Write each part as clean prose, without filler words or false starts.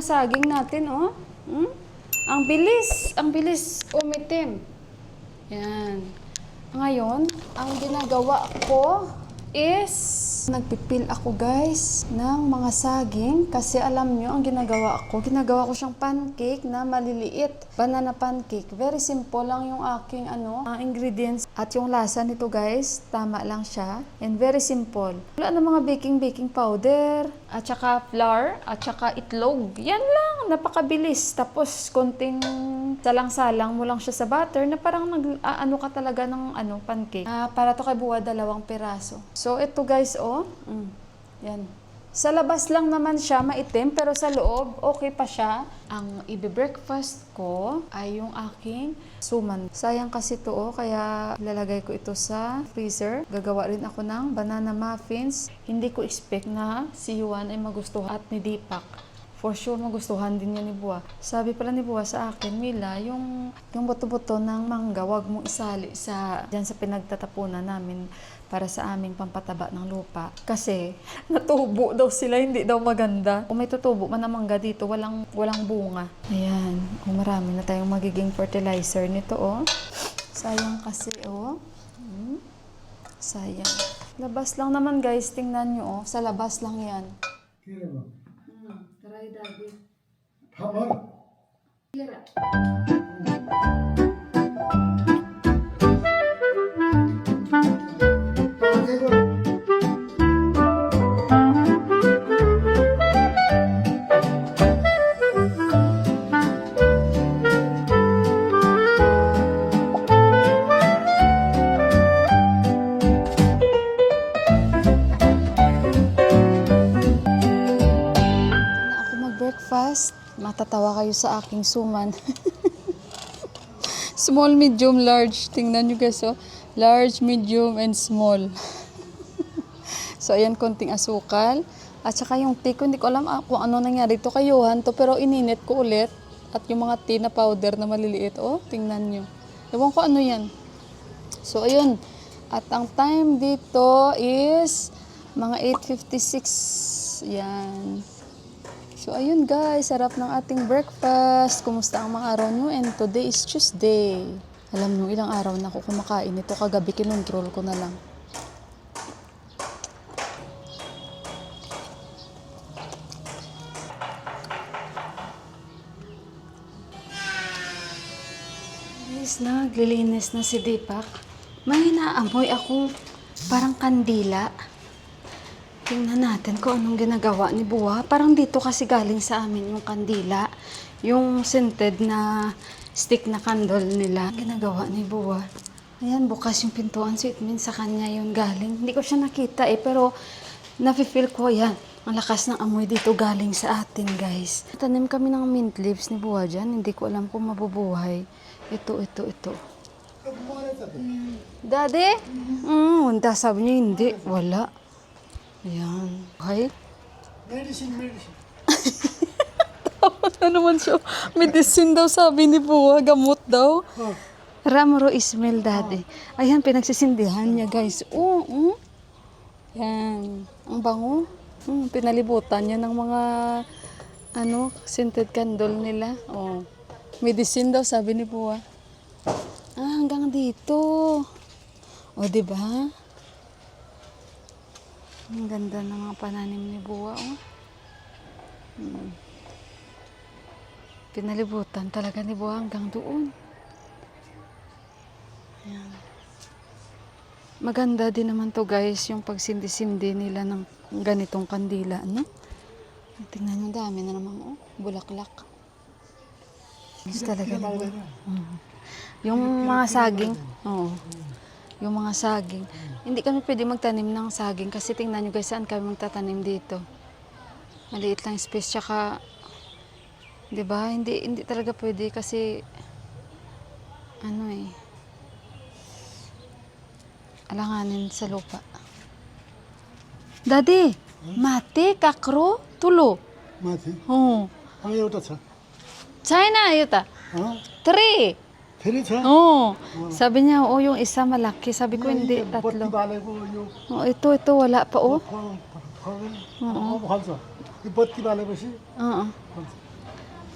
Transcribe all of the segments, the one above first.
yung saging natin, oh. Hmm? Ang bilis umitim. Yan. Ngayon, ang ginagawa ko is nagpipil ako guys ng mga saging kasi alam nyo ang ginagawa ko siyang pancake na maliliit, banana pancake. Very simple lang yung aking ingredients at yung lasa nito guys, tama lang siya and very simple. Wala na mga baking powder at saka flour at saka itlog. Yan lang, napakabilis. Tapos konting salang-salang mo lang siya sa butter na parang ka talaga ng pancake. Para to kay buwa 2 piraso. So ito guys, yan. Sa labas lang naman siya maitim, pero sa loob, okay pa siya. Ang ibe-breakfast ko ay yung aking suman. Sayang kasi to, kaya lalagay ko ito sa freezer. Gagawa rin ako ng banana muffins. Hindi ko expect na si Juan ay magustuhan at ni Deepak. For sure, magustuhan din niya ni Buwa. Sabi pala ni Buwa sa akin, Mila, yung buto-buto ng mangga, wag mong isali dyan sa pinagtatapunan namin para sa aming pampataba ng lupa. Kasi natubo daw sila, hindi daw maganda. Kung may tutubo man ang mangga dito, walang bunga. Ayan, marami na tayong magiging fertilizer nito, oh. Sayang kasi, oh. Sayang. Labas lang naman guys, tingnan nyo, oh. Sa labas lang yan. Try daddy. Tama. Kira. Breakfast, matatawa kayo sa aking suman. Small, medium, large. Tingnan nyo guys, oh. Large, medium, and small. So, ayan, konting asukal. At saka yung tea ko, hindi ko alam kung ano nangyari ito kay Johan to, pero ininit ko ulit. At yung mga tea na powder na maliliit, oh, tingnan nyo. Ewan ko ano yan. So, ayun. At ang time dito is mga 8:56. Yan. So, ayun guys, sarap ng ating breakfast. Kumusta ang mga araw nyo? And today is Tuesday. Alam nyo, ilang araw na ako kumakain ito. Kagabi, kinontrol ko na lang. Guys, naglilinis na si Deepak. May naamoy akong parang kandila. Tingnan natin kung anong ginagawa ni Buwa. Parang dito kasi galing sa amin yung kandila. Yung scented na stick na candle nila. Ginagawa ni Buwa. Ayan, bukas yung pintuan. So it means sa kanya yun galing. Hindi ko siya nakita pero nafe-feel ko yan. Ang lakas ng amoy dito galing sa atin, guys. Tanim kami ng mint leaves ni Buwa dyan. Hindi ko alam kung mabubuhay. Ito. Daddy? Wanda, sabi niya hindi. Wala. Ayan. Okay? Medicine. Tama na naman siya. Medicine daw sabi ni Buwa. Gamot daw. Ramro Ismail, Daddy. Ayan, pinagsisindihan niya, guys. Yan. Ang bango. Pinalibutan niya ng mga scented candle nila. Oh. Medicine daw sabi ni Buwa. Hanggang dito. O, diba? Ang ganda ng mga pananim ni Buwa, oh. Pinalibutan talaga ni Buwa hanggang doon. Ayan. Maganda din naman to guys, yung pagsindi-sindi nila ng ganitong kandila, no? Tingnan yung dami na naman, oh. Bulaklak. Gusto talaga ni Buwa. Yung mga saging, oo. Yung mga saging. Hindi kami pwede magtanim ng saging kasi tingnan nyo guys, saan kami magtatanim dito. Maliit lang space, tsaka, di ba? Hindi talaga pwede kasi, alanganin sa lupa. Daddy, mate, kakro, tulo. Mate. Oo. Ang iyo ta. China, ayuta. Three. Teresa. Oo. Sabi niya, yung isa malaki. Sabi ko, hindi, tatlo. Ito, wala pa, oh. Oo.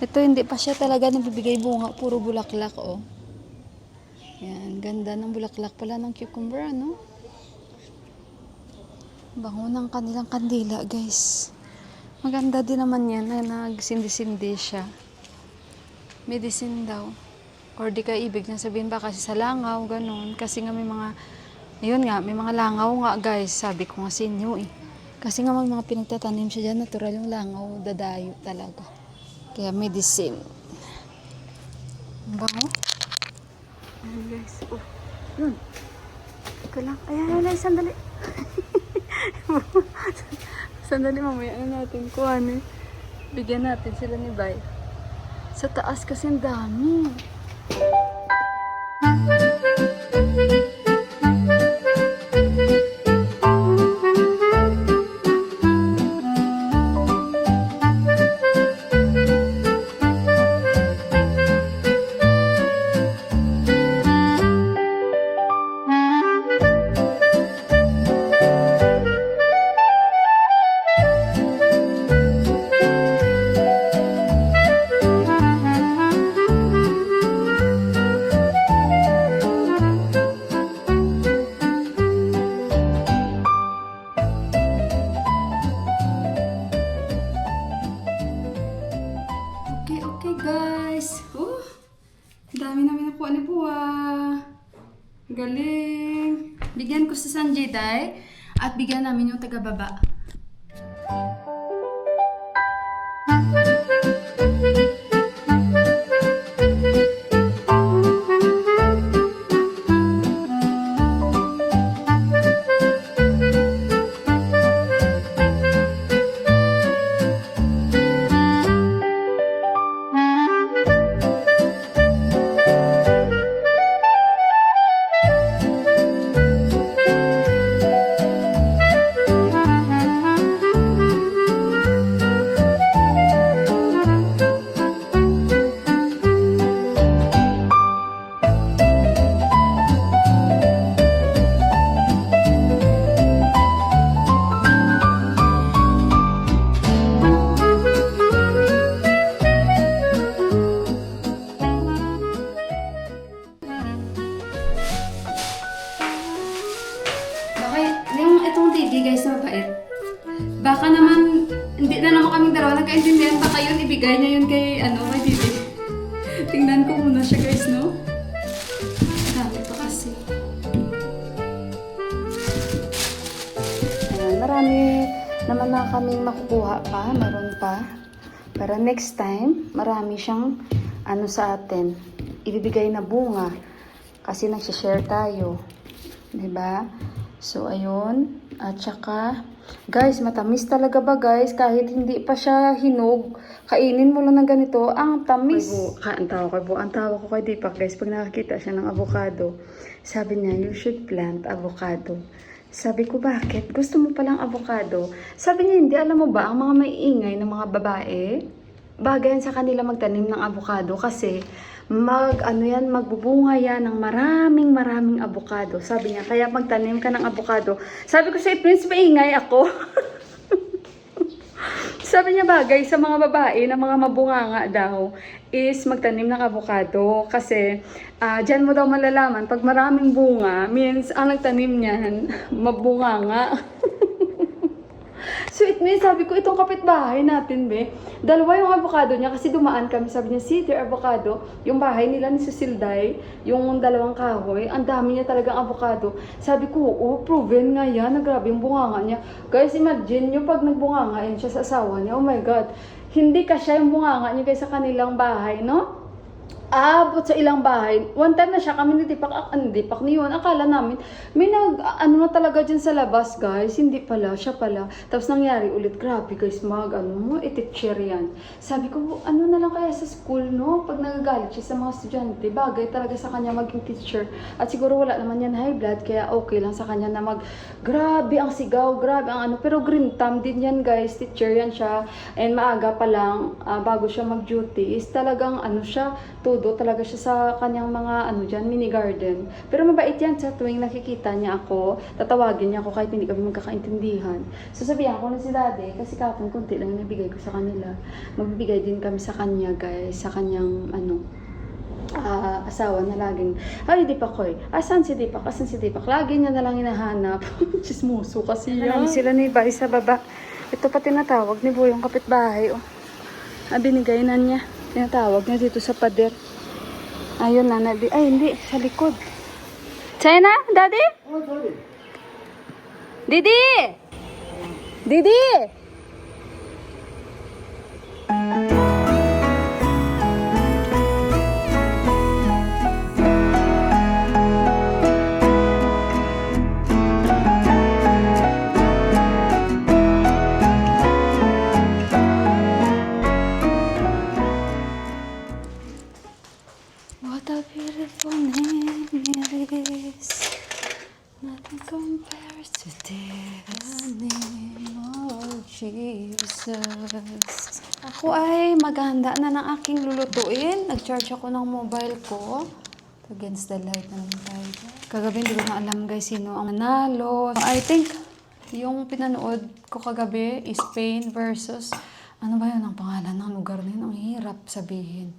Ito, hindi pa siya talaga nabibigay bunga. Puro bulaklak, oh. Yan, ganda ng bulaklak pala ng cucumber, ano? Bango ng kanilang kandila, guys. Maganda din naman yan na nagsindi-sindi siya. Medicine daw. Or di ka ibig na sabihin ba kasi sa langaw, ganun. Kasi nga may mga, ayun nga, may mga langaw nga, guys. Sabi ko nga sa inyo, eh. Kasi nga mga pinagtatanim siya dyan, natural yung langaw, dadayo talaga. Kaya medicine. Ang bango. Ayan, guys. Oh, yun. Ika lang. Ayan, sandali. Sandali, mamaya na natin kuhan, eh. Bigyan natin sila ni Bay. Sa taas kasi ang dami. Okay, guys. Dami namin nakuha ni Buwa. Galing. Bigyan ko sa Sanjay, Day. At bigyan namin yung taga-baba. Guys, mabait. Baka naman, hindi na naman kaming dalawa nagkaintindihan. Baka yun, ibigay niya yun kay, kay Didi. Tingnan ko muna siya, guys, no? Dami pa kasi. Ayan, marami naman na kaming makukuha pa. Meron pa. Para next time, marami siyang, sa atin. Ibibigay na bunga. Kasi nagsishare tayo. Diba? So, ayun. At saka, guys, matamis talaga ba, guys? Kahit hindi pa siya hinog, kainin mo lang ng ganito, ang tamis. Ang tawa ko kay Deepak, guys, pag nakakita siya ng avocado, sabi niya, you should plant avocado. Sabi ko, bakit? Gusto mo palang avocado? Sabi niya, hindi. Alam mo ba, ang mga maiingay ng mga babae, bagayan sa kanila magtanim ng avocado kasi magbubunga yan ng maraming avocado. Sabi niya, kaya magtanim ka ng avocado. Sabi ko sa Prince, maingay ako. Sabi niya, bagay sa mga babae na mga mabunganga daw is magtanim ng avocado. Kasi dyan mo daw malalaman, pag maraming bunga, means ang nagtanim niyan, mabunganga. So it means, sabi ko, itong kapitbahay natin, dalawa yung avocado niya kasi dumaan kami, sabi niya, see, their avocado, yung bahay nila ni Susilday, yung dalawang kahoy, ang dami niya talagang avocado. Sabi ko, proven nga yan, grabe yung bunganga niya. Guys, imagine nyo pag nagbunganga yan siya sa asawa niya, oh my God, hindi kasya yung bunganga niya guys sa kanilang bahay, no? Abot sa ilang bahay. One time na siya kami ni Deepak ni yun. Akala namin, may na talaga dyan sa labas, guys. Hindi pala, siya pala. Tapos nangyari ulit, grabe guys, i-teacher yan. Sabi ko, na lang kaya sa school, no? Pag nagagalit siya sa mga estudyante, bagay talaga sa kanya maging teacher. At siguro wala naman yan high blood, kaya okay lang sa kanya na grabe ang sigaw, grabe ang pero green thumb din yan, guys. Teacher yan siya. And maaga pa lang, bago siya mag-duty, is talagang siya, todo todo talaga siya sa kanyang mga ano dyan, mini garden. Pero mabait yan sa tuwing nakikita niya ako, tatawagin niya ako kahit hindi kami magkakaintindihan. So sabihan ko na si Daddy, kasi kapon konti lang yung nabigay ko sa kanila. Magbibigay din kami sa kanya guys, sa kanyang ano, asawa na laging, ay Dipak ko asan si Dipak, asan si Dipak? Lagi niya na lang hinahanap. Chismoso kasi yan. Sila ni Bay sa baba. Ito pa tinatawag ni Boy yung kapitbahay. Oh. Binigay na niya. Tinatawag niya dito sa pader. Ayun na, ay hindi, sa likod. China, Daddy? Oh, sorry. Didi! Didi! What a beautiful name it is. Nothing compares to this. The name of Jesus. Ako ay maghahanda na ng aking lulutuin. Nag-charge ako ng mobile ko. Against the light na naman tayo. Kagabi hindi ko na alam guys sino ang manalo. I think yung pinanood ko kagabi is Spain versus ano ba yun ang pangalan ng lugar na yun? Ang hirap sabihin.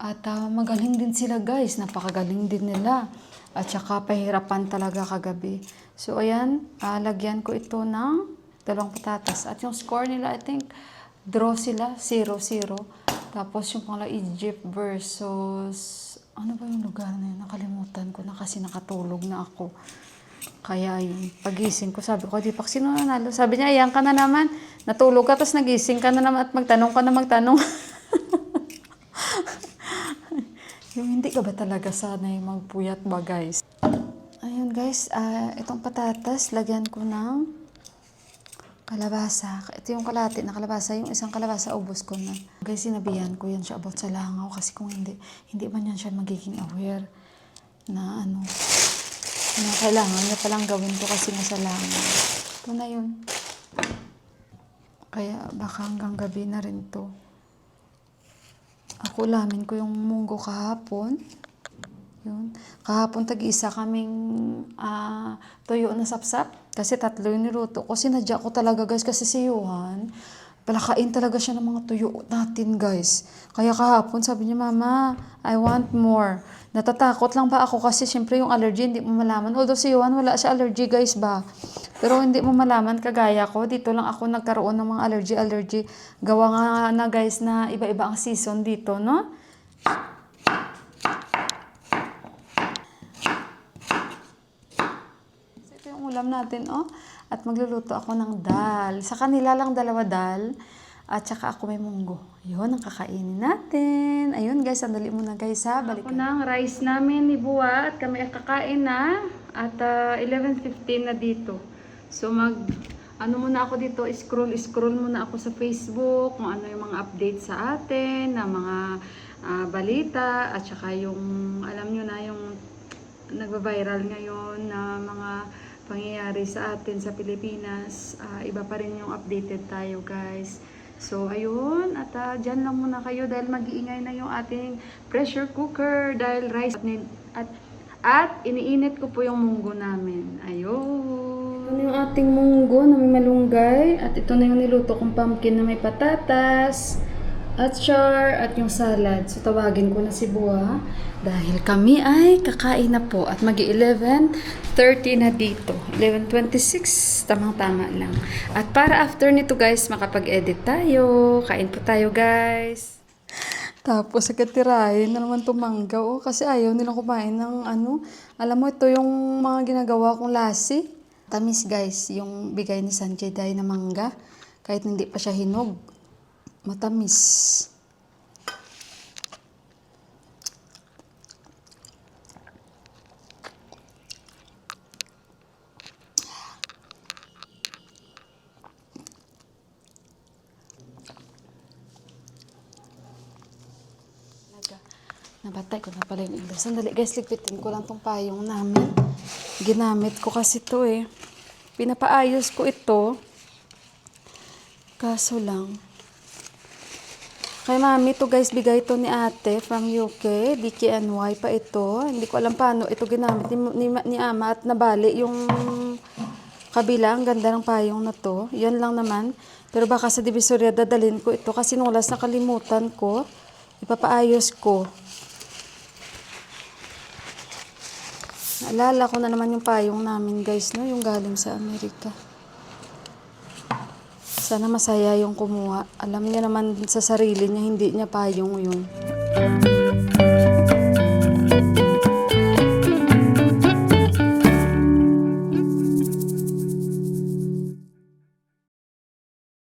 At magaling din sila guys. Napakagaling din nila. At saka pahirapan talaga kagabi. So ayan, lagyan ko ito ng 2 patatas. At yung score nila, I think, draw sila, 0-0. Tapos yung pangla Egypt versus, ano ba yung lugar na yun? Nakalimutan ko na kasi nakatulog na ako. Kaya yun, pagising ko, sabi ko, Dipak, sino nanalo? Sabi niya, ayan ka na naman. Natulog ka, tapos nagising ka na naman at magtanong ka na magtanong. Yung hindi ka ba talaga sanay magpuyat ba guys? Ayun guys, itong patatas, lagyan ko ng kalabasa. Ito yung kalahati na kalabasa, yung isang kalabasa, ubos ko na. Guys, sinabihan ko yan siya about sa langaw kasi kung hindi man yan siya magiging aware na ano, na kailangan niya palang gawin ko kasi nasa langaw. Ito na yun. Kaya baka hanggang gabi na rin to. Ako ulamin ko yung munggo kahapon. Yun. Kahapon tag-isa kaming tuyo na sapsap. Kasi 3 yung niluto ko. Sinadya ko talaga guys kasi si Johan, palakain talaga siya ng mga tuyo natin guys. Kaya kahapon sabi niya, Mama, I want more. Natatakot lang ba ako kasi syempre yung allergy hindi mo malaman. Although si Johan wala siya allergy guys ba. Pero hindi mo malaman kagaya ko. Dito lang ako nagkaroon ng mga allergy. Gawa nga na guys na iba-iba ang season dito, no? So, ito yung ulam natin, oh. At magluluto ako ng dal. Sa kanila lang 2 dal. At saka ako may munggo. Yun, ang kakainin natin. Ayun guys, sandali muna guys ha. Balikan. Ako na ang rice namin ni Buwa at kami ang kakain na. At 11:15 na dito. So ano muna ako dito, scroll muna ako sa Facebook. Kung ano yung mga update sa atin, na mga balita. At saka yung, alam nyo na, yung nagba-viral ngayon na mga pangyayari sa atin sa Pilipinas. Iba pa rin yung updated tayo guys. So, ayun. At dyan lang muna kayo dahil mag-iingay na yung ating pressure cooker. Dahil rice at iniinit ko po yung munggo namin. Ayun. Ito na yung ating munggo na may malunggay. At ito na yung niluto kong pumpkin na may patatas, achar, at yung salad. So, tawagin ko na si Buwa. Dahil kami ay kakain na po. At mag-11:30 na dito. 11:26. Tamang-tama lang. At para after nito guys, makapag-edit tayo. Kain po tayo guys. Tapos agad tirahin na naman tumangga. Oh, kasi ayaw nilang kumain ng ano. Alam mo, ito yung mga ginagawa kong lasi. Tamis guys, yung bigay ni Sanjay Day na mangga. Kahit hindi pa siya hinog. Matamis. Nabatay ko na pala yung ilaw. Sandali guys, ligpitin ko lang tong payong namin. Ginamit ko kasi to eh. Pinapaayos ko ito. Kaso lang, Kay mami to guys, bigay to ni ate from UK, DKNY pa ito. Hindi ko alam paano ito ginamit ni ama at nabali yung kabila. Ang ganda ng payong na to. Yan lang naman. Pero baka sa Divisoria dadalhin ko ito kasi nung last nakalimutan ko, ipapaayos ko. Naalala ko na naman yung payong namin guys, no? Yung galing sa Amerika. Sana masaya yung kumuha. Alam niya naman sa sarili niya, hindi niya payong yun.